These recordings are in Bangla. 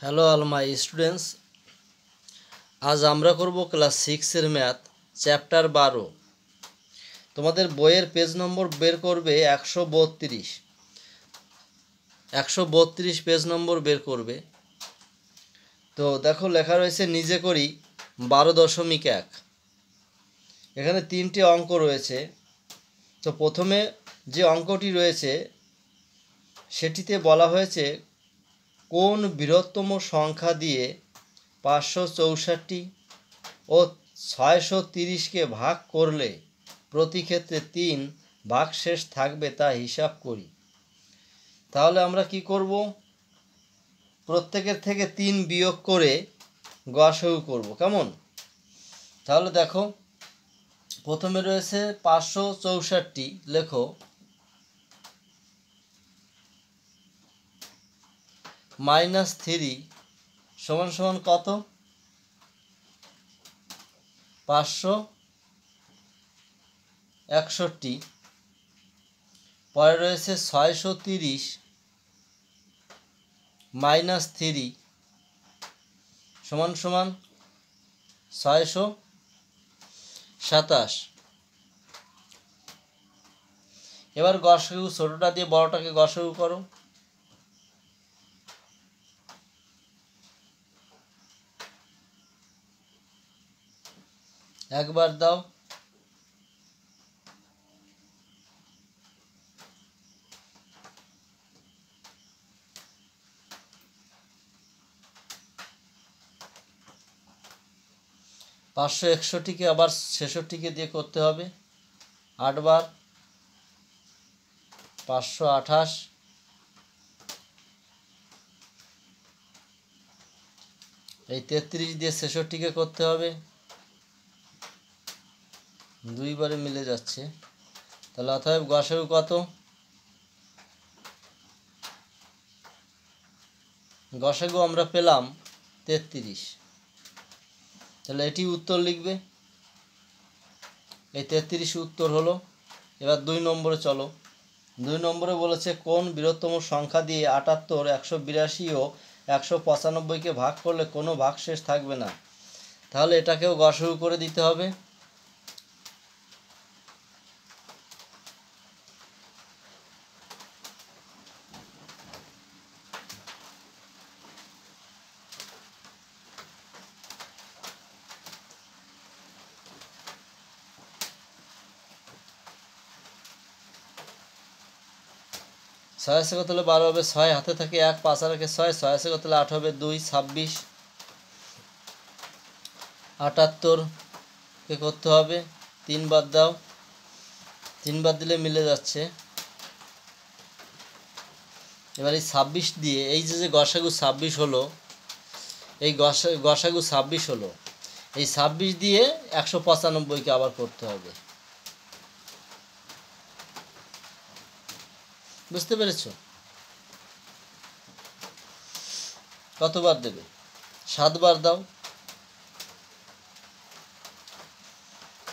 হ্যালো অল মাই স্টুডেন্টস, আজ আমরা করব ক্লাস 6 এর ম্যাথ চ্যাপ্টার 12। তোমাদের বইয়ের পেজ নম্বর বের করবে 132 পেজ নম্বর বের করবে। তো দেখো লেখা রয়েছে নিজে করি 12.1। এখানে 3টে অঙ্ক রয়েছে। তো প্রথমে যে অঙ্কটি রয়েছে সেটিতে বলা হয়েছে কোন বৃহত্তম সংখ্যা দিয়ে 564 ও 630কে ভাগ করলে প্রতি ক্ষেত্রে 3 ভাগশেষ থাকবে তা হিসাব করি। তাহলে আমরা কি করব, প্রত্যেকের থেকে 3 বিয়োগ করে গসাগু করব। কেমন? তাহলে দেখো প্রথমে রয়েছে 564, লেখো -3 সমান সমান কত? 561। পরে রয়েছে 630 -3 সমান সমান 627। এবার গসাগু ছোটটা দিয়ে বড়টাকে গসাগু করো। একবার দাও, 561কে আবার 66কে দিয়ে করতে হবে 8 বার, 528। এই 33 দিয়ে 66কে করতে হবে 2 বারে মিলে যাচ্ছে। তাহলে অতএব গসাগু কত? গসাগু আমরা পেলাম 33। তাহলে এটি উত্তর লিখবে। এই 33 উত্তর হলো। এবার 2 নম্বরে চলো। 2 নম্বরে বলেছে কোন বৃহত্তম সংখ্যা দিয়ে 78, 182 ও 195কে ভাগ করলে কোনো ভাগশেষ থাকবে না। তাহলে এটাকেও গসাগু করে দিতে হবে। ছয় আছে কত হলে 12 হবে, 6 হাতে থাকে 1, 5 আর 6, 6 আছে কত হলে 8 হবে 2, 26। 78কে করতে হবে 3 বাদ দাও, 3 বাদ দিলে মিলে যাচ্ছে। এবার এই 26 দিয়ে এই যে গসাগু 26 হলো, এই গসাগু 26 হলো, এই 26 দিয়ে 195কে আবার করতে হবে। বুঝতে পেরেছো? কতবার দেবে? 7 বার দাও,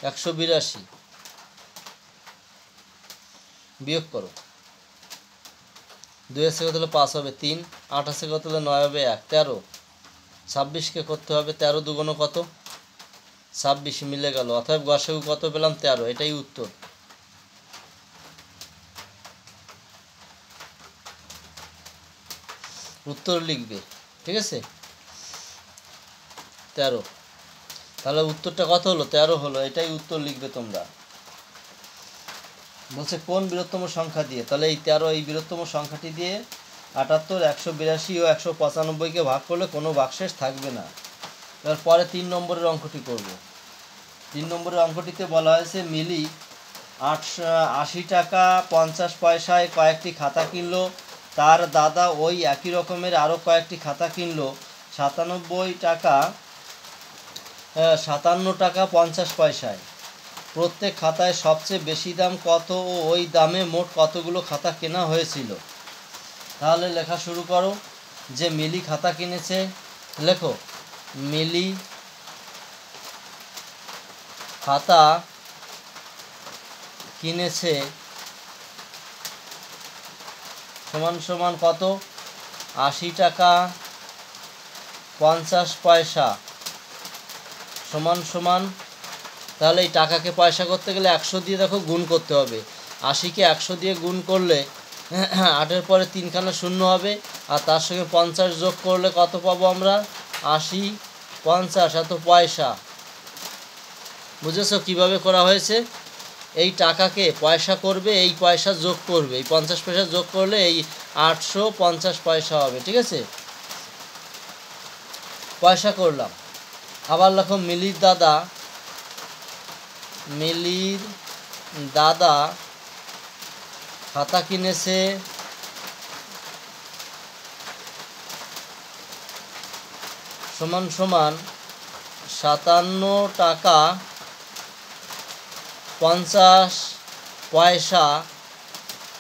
182 বিয়োগ করো। 2 আছে কত হলে 5 হবে 3, 8 আছে কত হলে 9 হবে 1, 13। 26কে করতে হবে 13 দুগুণ কত? 26 মিলে গেল। অতএব গসাগু কত পেলাম? 13। এটাই উত্তর। উত্তর লিখবে, ঠিক আছে? 13। তাহলে উত্তরটা কত হলো? 13 হলো। এটাই উত্তর লিখবে তোমরা। বলছে কোন বৃহত্তম সংখ্যা দিয়ে, তাহলে এই 13 এই বৃহত্তম সংখ্যাটি দিয়ে 78, 182 ও 195কে ভাগ করলে কোনো ভাগশেষ থাকবে না। এবার পরে 3 নম্বরের অঙ্কটি করব। 3 নম্বরের অঙ্কটিতে বলা হয়েছে মিলি 80 টাকা 50 পয়সায় কয়েকটি খাতা কিনলো। তার দাদা ওই একই রকমের আরও কয়েকটি খাতা কিনলো 57 টাকা 50 পয়সায়। প্রত্যেক খাতায় সবচেয়ে বেশি দাম কত ও ওই দামে মোট কতগুলো খাতা কেনা হয়েছিল? তাহলে লেখা শুরু করো। যে মিলি খাতা কিনেছে, লেখো মিলি খাতা কিনেছে সমান সমান কত? 80 টাকা 50 পয়সা সমান সমান, তাহলে এই টাকাকে পয়সা করতে গেলে 100 দিয়ে দেখো গুণ করতে হবে। 80কে 100 দিয়ে গুণ করলে 8-এর পরে 3খানা শূন্য হবে, আর তার সঙ্গে 50 যোগ করলে কত পাবো আমরা? 80 50 এত পয়সা। বুঝেছো কীভাবে করা হয়েছে? এই টাকাকে পয়সা করবে, এই পয়সা যোগ করবে, এই 50 পয়সা যোগ করলে এই 850 পয়সা হবে। ঠিক আছে, পয়সা করলাম। আবার লেখো মিলির দাদা খাতা কিনেছে সমান সমান 57 টাকা 50 পয়সা,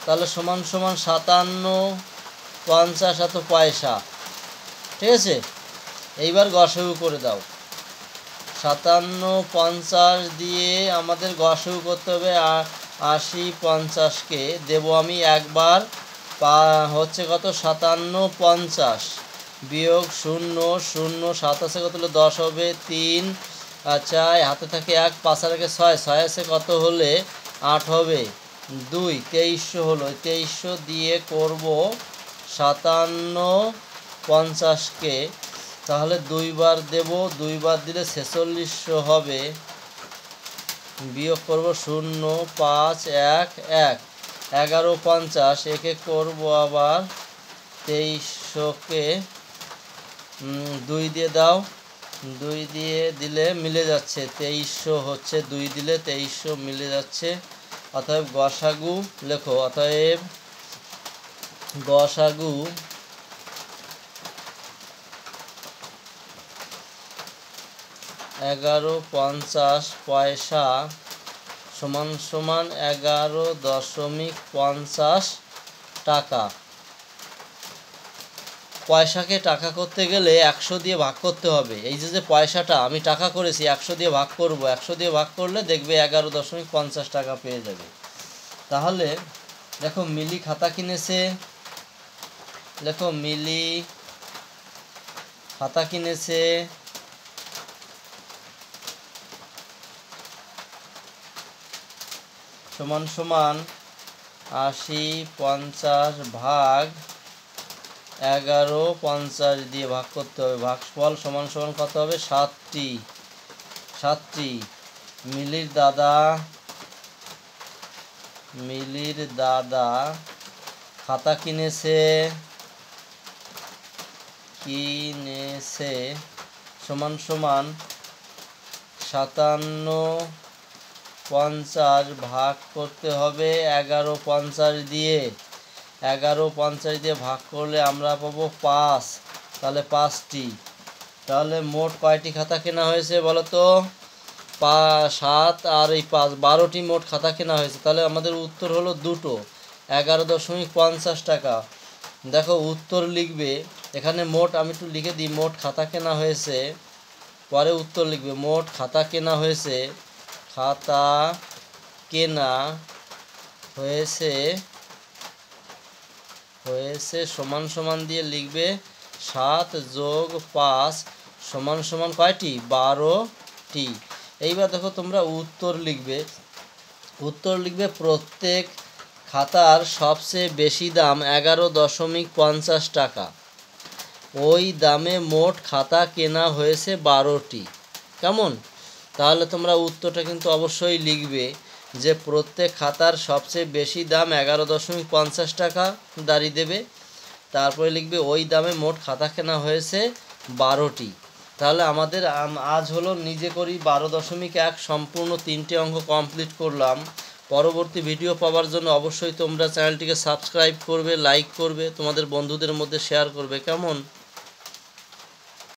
তাহলে সমান সমান 57 50 এত পয়সা। ঠিক আছে, এইবার গসাগু করে দাও। 57 50 দিয়ে আমাদের গসাগু করতে হবে। 80 50কে দেবো আমি একবার, হচ্ছে কত? 57 50 বিয়োগ 0 0 7 আছে কত হলে 10 হবে 3। আচ্ছা, হাতে থাকে 1 5 আর 6 6 আছে কত হলে 8 হবে 2 2300 হলো। 2300 দিয়ে করব 57 50কে, তাহলে 2 বার দেব, 2 বার দিলে 4600 হবে। বিয়োগ করব 0 5 1 1 11 50, একে করব আবার 2300কে 2 দিয়ে দাও, 2 দিয়ে দিলে মিলে যাচ্ছে 2300 হচ্ছে, 2 দিলে 2300 মিলে যাচ্ছে। অতএব গসাগু লেখো, অতএব গসাগু 11.50 পয়সা সমান সমান 11.50 টাকা। পয়সাকে টাকা করতে গেলে 100 দিয়ে ভাগ করতে হবে। এই যে পয়সাটা আমি টাকা করেছি 100 দিয়ে ভাগ করব, 100 দিয়ে ভাগ করলে দেখবে 11.50 টাকা পেয়ে যাবে। তাহলে দেখো মিলি খাতা কিনেছে, দেখো মিলি খাতা কিনেছে সমান সমান 80 50 ভাগ 11 50 দিয়ে ভাগ করতে হবে। ভাগফল সমান সমান কত হবে? 7টি। মিলির দাদা খাতা কিনেছে সমান সমান 57 50 ভাগ করতে হবে 11 50 দিয়ে। 11 50 দিয়ে ভাগ করলে আমরা পাবো 5, তাহলে 5টি। তাহলে মোট কয়টি খাতা কেনা হয়েছে বলো তো? 7 আর এই 5 12টি মোট খাতা কেনা হয়েছে। তাহলে আমাদের উত্তর হলো দুটো, 11.50 টাকা। দেখো উত্তর লিখবে এখানে মোট, আমি একটু লিখে দিই, মোট খাতা কেনা হয়েছে, পরে উত্তর লিখবে। মোট খাতা কেনা হয়েছে, খাতা কেনা হয়েছে সমান সমান দিয়ে লিখবে 7 যোগ 5 সমান সমান কয়টি? 12টি। এইবার দেখো তোমরা উত্তর লিখবে প্রত্যেক খাতার সবচেয়ে বেশি দাম 11.50 টাকা। ওই দামে মোট খাতা কেনা হয়েছে 12টি। কেমন? তাহলে তোমরা উত্তরটা কিন্তু অবশ্যই লিখবে যে প্রত্যেক খাতার সবচেয়ে বেশি দাম 11.50 টাকা দাঁড়িয়ে দেবে। তারপরে লিখবে ওই দামে মোট খাতা কেনা হয়েছে 12টি। তাহলে আমাদের আজ হলো নিজে করি 12.1 সম্পূর্ণ 3টে অঙ্ক কমপ্লিট করলাম। পরবর্তী ভিডিও পাওয়ার জন্য অবশ্যই তোমরা চ্যানেলটিকে সাবস্ক্রাইব করবে, লাইক করবে, তোমাদের বন্ধুদের মধ্যে শেয়ার করবে। কেমন?